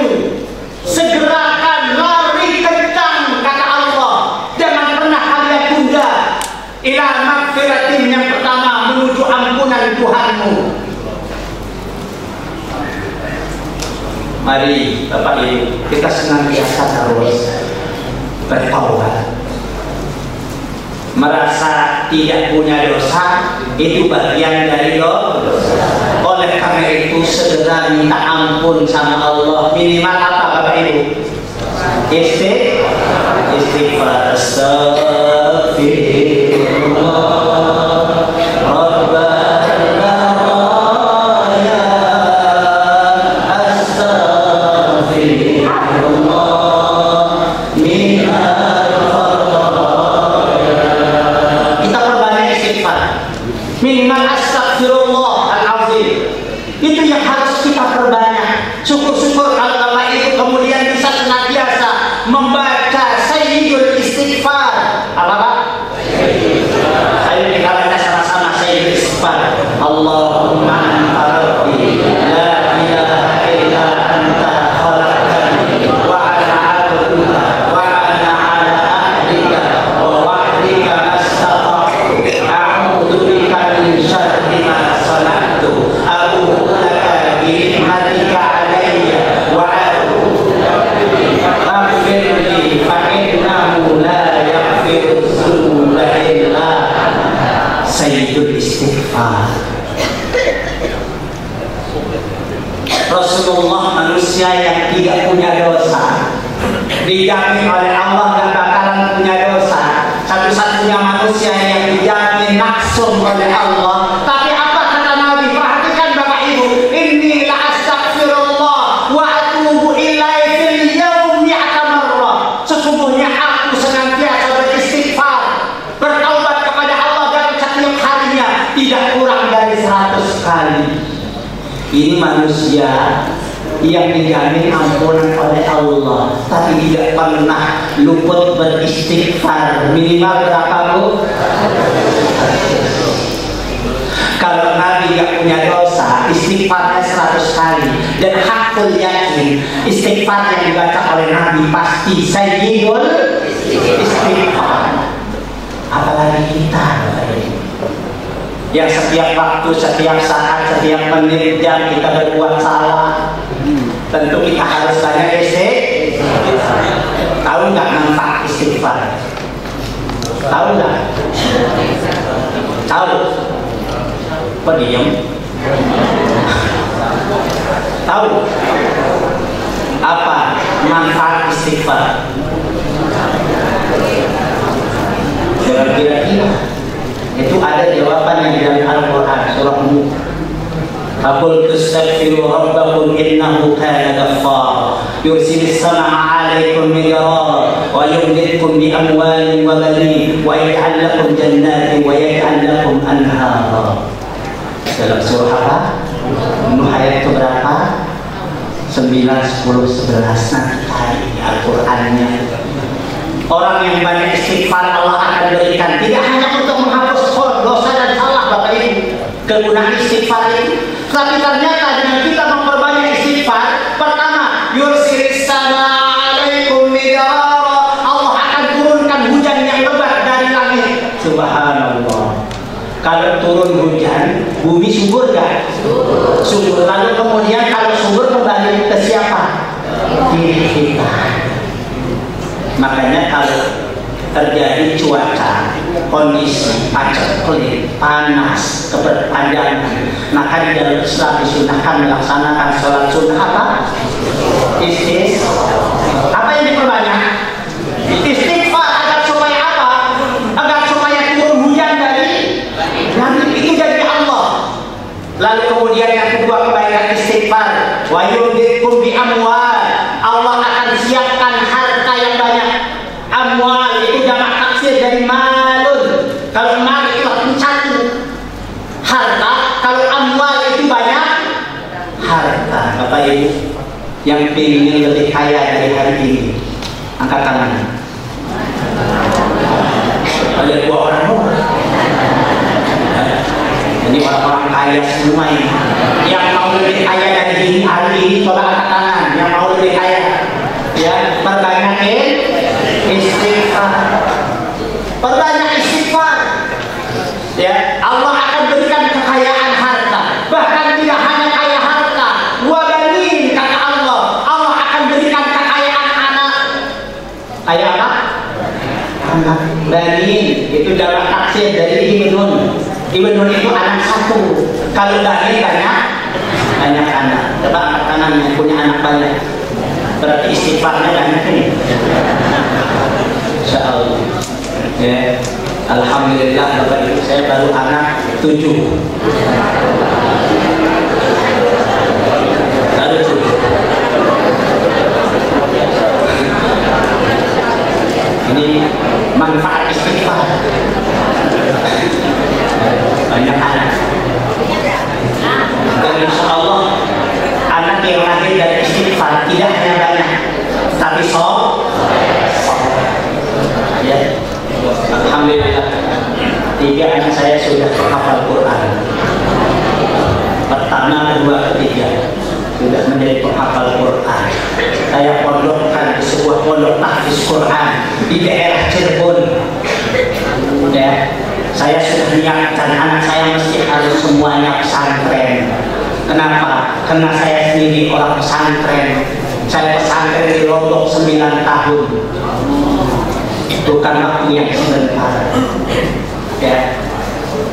F: segerakan, lari kencang kata Allah. Jangan pernah kalian tunda. Ila magfiratin, yang pertama menuju ampunan Tuhanmu. Mari Bapak Ibu, kita senantiasa terus bertaubat. Merasa tidak punya dosa itu bagian dari dosa. Oleh karena itu segera minta ampun sama Allah. Minimal apa Bapak Ibu? Istighfar. Astagfirullah Rabbal baraya. Astagfirullah minal minimal astagfirullahaladzim. Itu yang harus kita perbanyak. Syukur-syukur kalau Bapak Ibu kemudian bisa senantiasa membaca Sayyidul Istighfar. Apa Pak? Ayo kita baca sama-sama Sayyidul Istighfar. Allahumma anta rabbi la ilaha illa anta khalaqtani wa ana 'abduka wa ana 'ala ahdika wa wa'dika astaqim. A'udzu bika min syarri ma sana'tu. A'udzu laka sayyidul istighfar. Rasulullah manusia yang tidak punya dosa, dijamin oleh Allah gak bakalan punya dosa, satu-satunya manusia yang dijamin maksum oleh Allah. Tapi apa kata Nabi? Perhatikan Bapak Ibu, inni la astaghfirullah wa atubu ilaihi fil yaumi atamarrah. Sesungguhnya aku senantiasa beristighfar, bertaubat kepada Allah dalam setiap harinya tidak kurang dari 100 kali. Ini manusia yang dijamin ampunan oleh Allah, tapi tidak pernah luput beristighfar. Minimal berapa, Bu? Kalau Nabi gak punya dosa, istighfarnya 100 kali. Dan hakul yakin, istighfar yang dibaca oleh Nabi pasti sayyidul istighfar. Apalagi kita, yang setiap waktu, setiap saat, setiap menit jam kita berbuat salah, tentu kita harus banyak istighfar. Tahu nggak manfaat istighfar? Tahu nggak? Tahu? Kok diam? Tahu? Apa manfaat istighfar? Kira-kira itu ada jawabannya di dalam Al-Quran surah Nuh. Aqul tastaghfiru rabbakum innahu kana ghaffara yursilis samaa'a 'alaikum midrara wa yumdidkum bi amwalin wa banin wa yaj'al lakum jannatin wa yaj'al lakum anhara. Dalam surah apa? Nuh ayat itu berapa? 9, 10, 11. Nanti cari Al-Qurannya. Orang yang banyak istighfar Allah akan berikan, tidak hanya untuk menghapus dosa dan salah Bapak Ibu, kegunaan istighfar itu, tapi ternyata dengan kita memperbanyak istighfar, pertama, yursilis samaa'a 'alaikum midrara, Allah akan turunkan hujan yang lebat dari langit. Subhanallah. Kalau turun hujan, bumi subur gak? Subur. Lalu kemudian kalau subur kembali ke siapa? Diri kita. Makanya kalau terjadi cuaca, kondisi paceklik, panas, keberpanjangan, maka di dalam Islam disunahkan melaksanakan sholat sunnah apa? Istighfar. Apa yang diperbanyak? Istighfar. Agar supaya apa? Agar supaya turun hujan dari langit itu dari Allah. Lalu kemudian yang kedua kebaikan istighfar. Wa yumdidkum bi amwal. Allah akan siapkan harta yang banyak. Amwal itu jamak taksir dari malun. Kalau mal itu satu harta, kalau amwal itu banyak harta. Bapak Ibu yang ingin lebih kaya dari hari ini, angkat tangan. Ada 2 orang. Jadi orang-orang kaya semua ini. Yang mau lebih kaya dari hari ini, coba angkat tangan. Yang mau lebih kaya, ya, perbanyakin istighfar. Perbanyak istighfar. Ya, Allah akan berikan kekayaan harta. Bahkan tidak hanya kaya harta, wa banin kata Allah. Allah akan berikan kekayaan anak. Kaya apa? Anak. Banin itu dalam taksir dari ibnun. Ibnun itu anak satu. Kalau banin banyak anak. Coba angkat tangan yang punya anak banyak. Berarti istighfarnya banyak ini. Insyaallah. Ya, alhamdulillah Bapak Ibu, saya baru anak 7. Baru 7. Ini manfaat istighfar. Banyak anak. Dan insyaallah anak yang lahir dari istighfar tidak hanya banyak, tapi ya, alhamdulillah 3 anak saya sudah hafal Quran. Pertama, kedua, ketiga sudah menjadi penghafal Quran. Saya pondokkan di sebuah pondok tahfiz Quran di daerah Cirebon. Ya, saya sudah niatkan anak saya mesti harus semuanya pesantren. Kenapa? Karena saya sendiri orang pesantren. Saya pesantren di Lombok 9 tahun. Bukan waktu yang sebentar. Ya,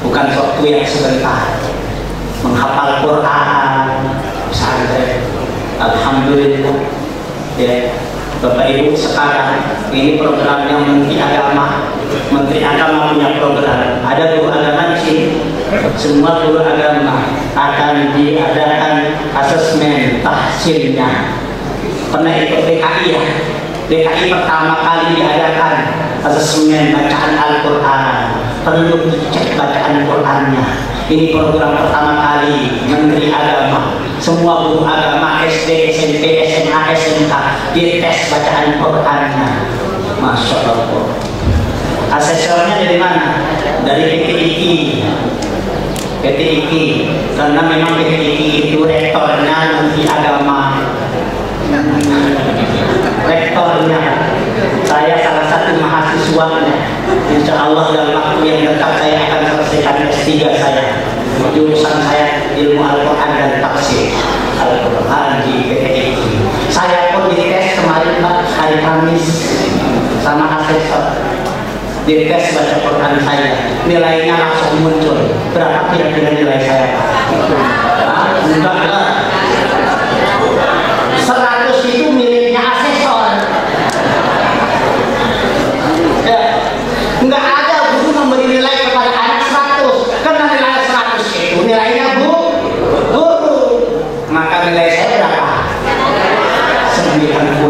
F: bukan waktu yang sebentar. Menghafal Quran, pesantren, alhamdulillah. Ya, Bapak Ibu sekarang ini programnya Menteri Agama punya program. Ada guru agama di sini. Semua guru agama akan diadakan asesmen tahsilnya. Pernah ikut DKI ya? DKI pertama kali diadakan asesmen bacaan Al-Quran. Perlu dicek bacaan Qurannya. Ini program pertama kali Menteri Agama. Semua guru agama SD, SMP, SMA, SMK dites bacaan Qurannya. Masya Allah. Asesornya dari mana? Dari PT IKI. Karena memang PT IKI itu rektornya Menteri Agama. Rektornya saya salah satu mahasiswanya. Insya Allah dalam waktu yang dekat saya akan selesaikan S3 saya. Jurusan saya ilmu Al-Quran dan tafsir Al-Quran di PT IKI. Saya pun dites kemarin Pak, hari Kamis sama asesor. Dites baca Quran saya, nilainya langsung muncul. Berapa kira-kira nilai saya Pak? Enggak lah. 100 itu miliknya asesor. Ya, enggak ada guru memberi nilai kepada anak 100. Karena nilai 100 itu nilainya guru. Maka nilai saya berapa? 99.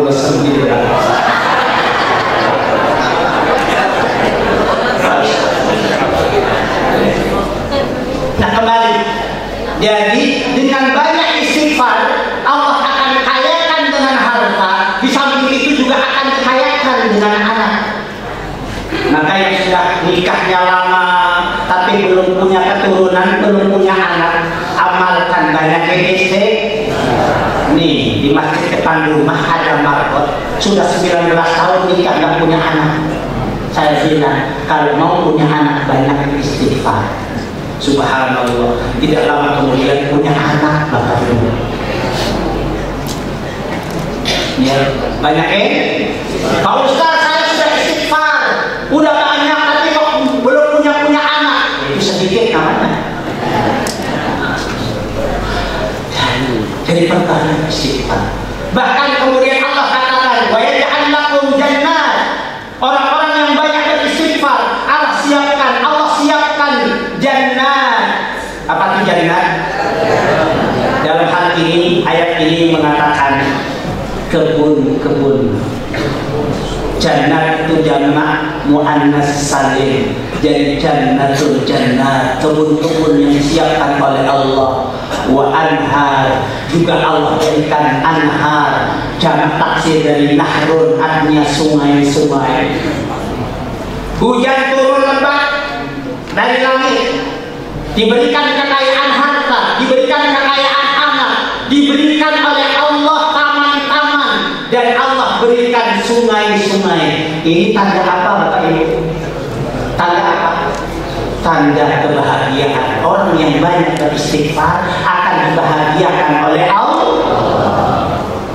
F: Nah kembali, jadi dengan banyak istighfar Allah akan kayakan dengan harta. Di samping itu juga akan kayakan dengan anak. Maka yang sudah nikahnya lama tapi belum punya keturunan, belum punya anak, amalkan banyak istighfar. Nih di masjid depan rumah ada markot, sudah 19 tahun nikah nggak punya anak. Saya bilang kalau mau punya anak banyak istighfar. Subhanallah, tidak lama kemudian punya anak Bapak Ibu. Ya, banyak Pak Ustaz saya sudah istighfar, udah banyak tapi kok belum punya anak. Itu sedikit namanya. Jadi pertanyaan istighfar. Bahkan kemudian Allah katakan, wa yaj'al lakum jannat. Orang-orang yang banyak beristighfar, Allah siapkan jannat. Apa itu jannat? Dalam hal ini, ayat ini mengatakan kebun-kebun. Jannat itu jamak muannas salim. Jadi jannatul jannat, kebun-kebun yang disiapkan oleh Allah. Wa anhar, juga Allah jadikan anhar, jamak taksir dari nahrun, artinya sungai-sungai. Hujan turun lebat dari langit, diberikan kekayaan harta, diberikan kekayaan anak, diberikan oleh Allah taman-taman, dan Allah berikan sungai-sungai. Ini tanda apa Bapak Ibu? Tanda apa? Tanda kebahagiaan. Orang yang banyak beristighfar akan dibahagiakan oleh Allah.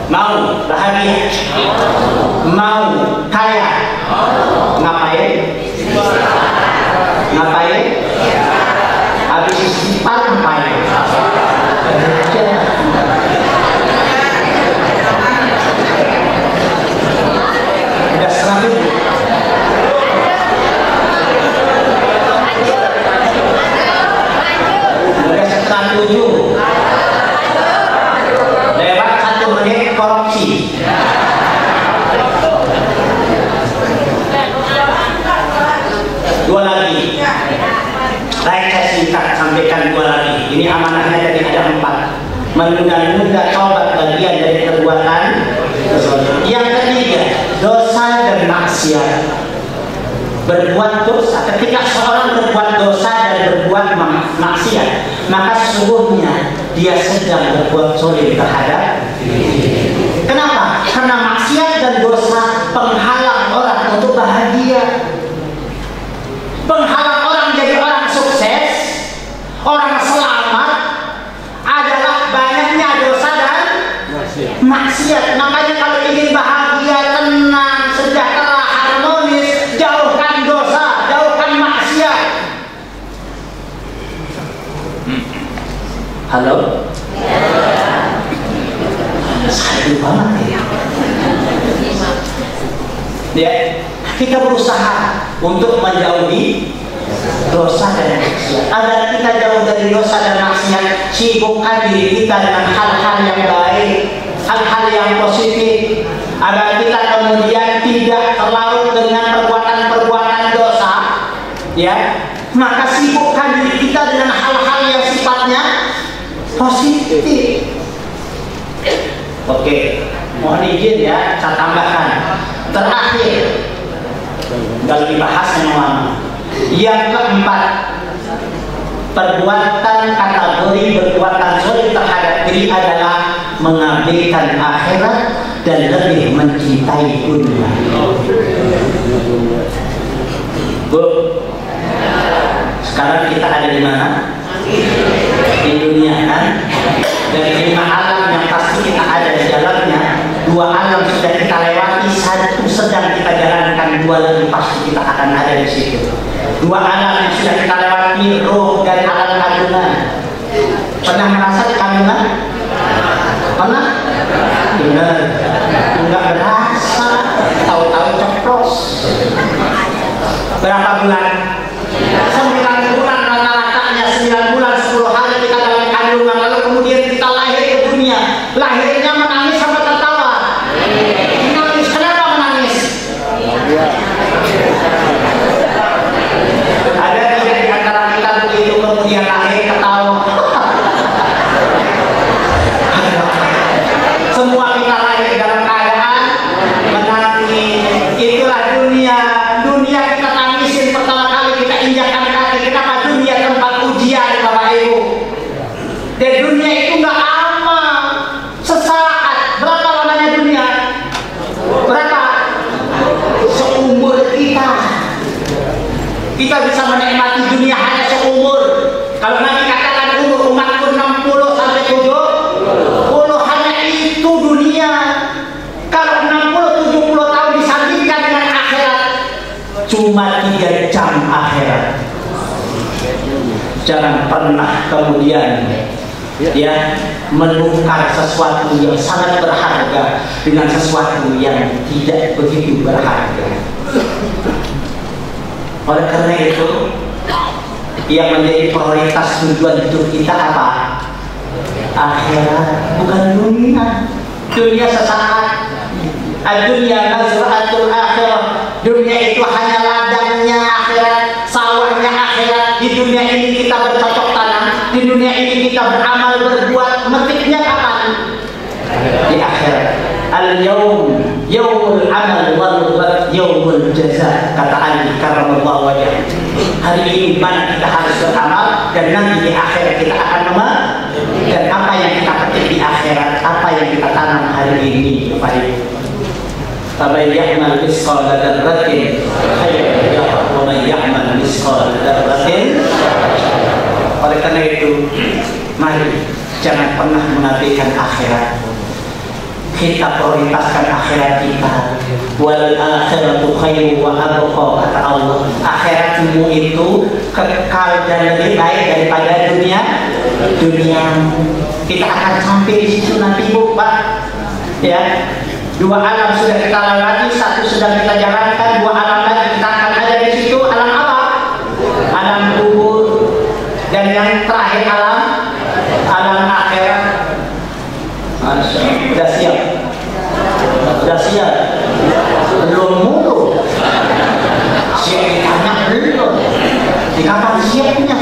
F: Mau bahagia? Mau kaya? Ngapain? Habis istighfar ngapain? Udah 100. Udah 107. Lewat 1 menit korupsi. Dua lagi. Baik, saya singkat sampaikan 2 lagi. Ini amanahnya jadi ada 4. Menunda-nunda taubat bagian dari perbuatan. Yang ketiga, dosa dan maksiat. Berbuat dosa. Ketika seorang berbuat dosa dan berbuat maksiat, maka sesungguhnya dia sedang berbuat zalim terhadap. Kenapa? Karena maksiat dan dosa penghalang orang untuk bahagia, penghalang orang jadi orang sukses, orang selamat adalah banyaknya dosa dan maksiat. Makanya kalau ingin bahagia, tenang, sejahtera, harmonis, jauhkan dosa, jauhkan maksiat. Halo? Sakit banget ya. Ya, kita berusaha untuk menjauhi dosa dan maksiat. Agar kita jauh dari dosa dan maksiat, sibukkan diri kita dengan hal-hal yang baik, hal-hal yang positif, agar kita kemudian tidak terlarut dengan perbuatan-perbuatan dosa. Ya, maka sibukkan diri kita dengan hal-hal yang sifatnya positif. Oke, mohon izin ya, saya tambahkan. Terakhir, kalau dibahas yang lama. Yang keempat, perbuatan kategori perbuatan zalim terhadap diri adalah mengabaikan akhirat dan lebih mencintai dunia. Bu, sekarang kita ada di mana? Di dunia kan? Dari 5 alam yang pasti kita ada di dalamnya, 2 alam sudah kita lewati, 1 sedang kita jalankan, 2 lagi pasti kita akan ada di situ. 2 alam yang sudah kita lewati, roh dan alam kandungan. Pernah merasa di kandungan? Pernah? Benar. Enggak berasa, tahu-tahu ceplos. Berapa bulan? 9 bulan rata-ratanya, 9 bulan 10 hari kita dalam kandungan, lalu kemudian kita lahir ke dunia. Lahirnya menangis sampai tertawa. Menangis, kenapa menangis? Ada tidak di antara kita begitu kemudian lahir ketawa? Semua kita lahir dalam keadaan menangis. Itulah dunia. Dunia kita tangisin pertama kali kita injakkan kaki. Kenapa? Dunia tempat ujian, Bapak Ibu. Dan dunia itu nggak lama, sesaat. Berapa lamanya dunia? Berapa? Seumur kita. Kita bisa menikmati dunia hanya seumur. Kalau Nabi katakan umur umatku 60 sampai 70, hanya itu dunia. Kalau 60-70 tahun disandingkan dengan akhirat, cuma 3 jam akhirat. Jangan pernah kemudian ya menukar sesuatu yang sangat berharga dengan sesuatu yang tidak begitu berharga. Oleh karena itu, yang menjadi prioritas tujuan hidup kita apa? Akhirat, bukan dunia. Dunia sesaat. Dunia nazratul akhirah. Dunia itu hanya ladangnya akhirat, sawahnya akhirat. Di dunia ini kita bercocok tanam, di dunia ini kita beramal, berbuat. Metiknya kapan? Di akhirat. Al-yawm yaumul amal wal ghad yaumul jaza, kata Ali karramallahu wajhah. Hari ini mana kita harus beramal, dan nanti di akhirat kita akan dan apa yang kita petik di akhirat, apa yang kita tanam hari ini, Bapak Ibu. Faman ya'mal misqala dzarratin khairan yarah wa man ya'mal misqala dzarratin. Oleh karena itu, mari jangan pernah mengabaikan akhirat. Kita prioritaskan akhirat kita. Wal akhiratu khairu wa abqa, kata Allah. Akhiratmu itu kekal dan lebih baik daripada dunia. Kita akan sampai di situ nanti, Bu, Pak. Ya. 2 alam sudah kita lewati, 1 sudah kita jalankan, 2 alam lagi kita akan ada di situ. Alam apa? Alam kubur. Dan yang terakhir alam akhirat. Sudah siap? Sudah siap? Belum mulu. Siap ditanya belum? Di kapan siapnya?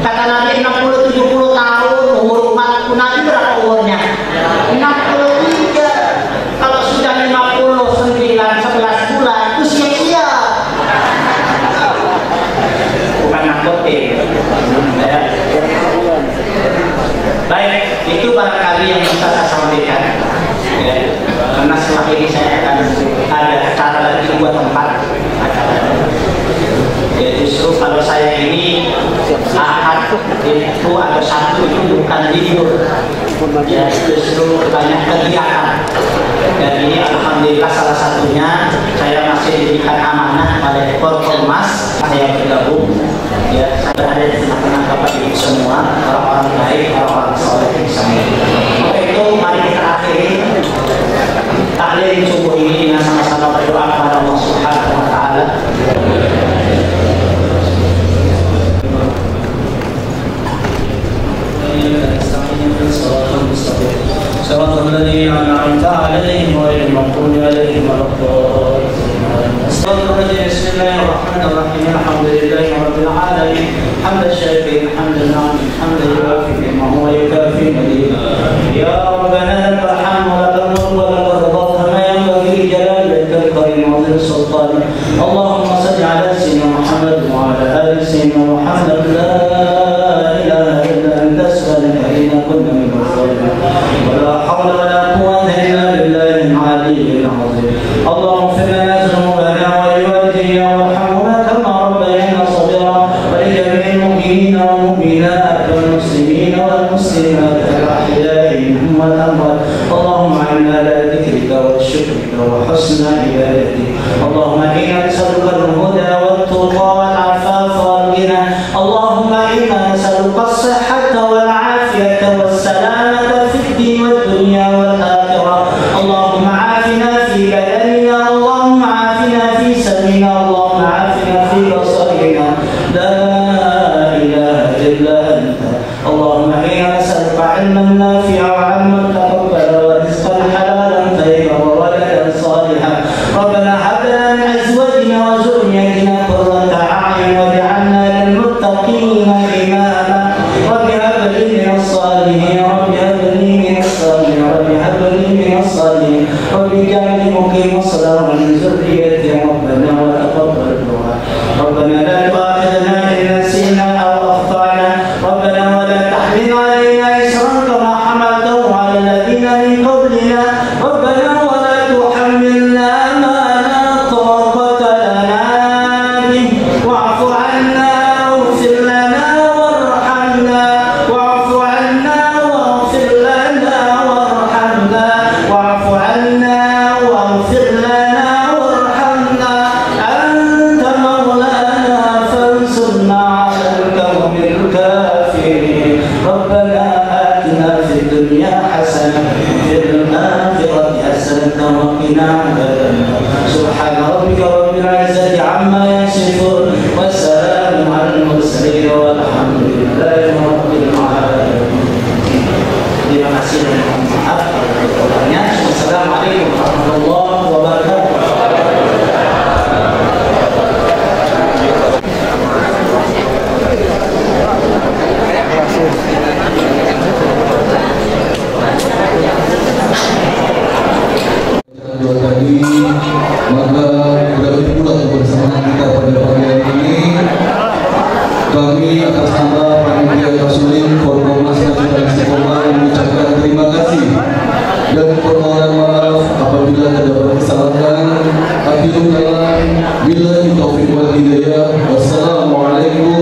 F: Kata Nabi 60-70 tahun umur umatku. Nabi berapa umurnya? 63. Kalau sudah 59, 11 bulan itu siap-siap. Bukan nakutin. Baik, itu barangkali yang bisa saya sampaikan. Ya, karena setelah ini saya akan ada acara lagi 2 tempat. Ya, justru kalau saya ini Ahad itu ada 1 itu bukan libur. Ya, justru banyak kegiatan. Dan ini alhamdulillah salah satunya saya masih diberikan amanah oleh Korpormas. Saya bergabung. Ya, saya ada di tengah-tengah Bapak Ibu الذين أنعمت عليهم غير المغضوب عليهم ولا الضالين. بسم الله الرحمن الرحيم. الحمد لله رب العالمين حمد الشاكرين حمد النعم حمد الوافي ما هو يكافي مزيدا. يا ربنا لك الحمد ولك الملك ولك الرضا كما ينبغي لجلالك الكريم وذي السلطان. اللهم صل على سيدنا محمد وعلى آل سيدنا محمد. لا إله إلا أنت سبحانك إنا كنا من الظالمين. ولا حول ولا قوة إلا بالله العلي العظيم. اللهم اغفر لنا ذنوبنا ولوالدينا وارحمنا كما ربيانا صغيرا ولجميع المؤمنين والمؤمنات والمسلمين والمسلمات الأحياء منهم والأموات. اللهم أعنا على ذكرك وشكرك وحسن عبادتك. اللهم إنا نسألك الهدى والتقى والعفاف والغنى. اللهم إنا نسألك الصحة والعافية والسلامة في الدين والدنيا والآخرة. اللهم عافنا في بدننا. اللهم عافنا في سمعنا. اللهم عافنا في بصرنا. لا إله إلا أنت. اللهم إنا نسألك علما نافعا وعلما تقبلا ورزقا حلالا طيبا وولدا صالحا. ربنا هب لنا من أزواجنا وذرياتنا قرة أعين واجعلنا للمتقين إماما. رب هب لي من الصالحين. رب هب لي من الصالحين. رب هب لي من الصالحين. رب اجعلني مقيم الصلاة ومن ذريتي ربنا وتقبل دعاء. ربنا لا تؤاخذنا إن نسينا أو أخطأنا. ربنا ولا تحمل علينا إصرا كما حملته على الذين من قبلنا. ربنا ولا تحملنا ما لا طاقة لنا به. واعف عنا واغفر لنا وارحمنا. واعف عنا واغفر لنا وارحمنا. واعف عنا واغفر لنا وارحمنا. أنت مولانا فانصرنا على القوم الكافرين. ربنا آتنا في الدنيا حسنة وفي الآخرة حسنة وقنا عذاب النار. سبحان ربك رب العزة عما يصفون وسلام على المرسلين والحمد لله رب العالمين. Terima kasih dan mohon maaf kalau ada pertanyaan. Wassalamualaikum warahmatullahi wabarakatuh.
A: Dua tadi, maka berakhir pula kebersamaan kita pada pagi hari ini. Kami atas nama Panitia Rasulin Forkomnas Nasional Istiqomah mengucapkan terima kasih dan permohonan maaf apabila terdapat kesalahan. Akhirul kalam, billahi taufiq wal hidayah. Wassalamualaikum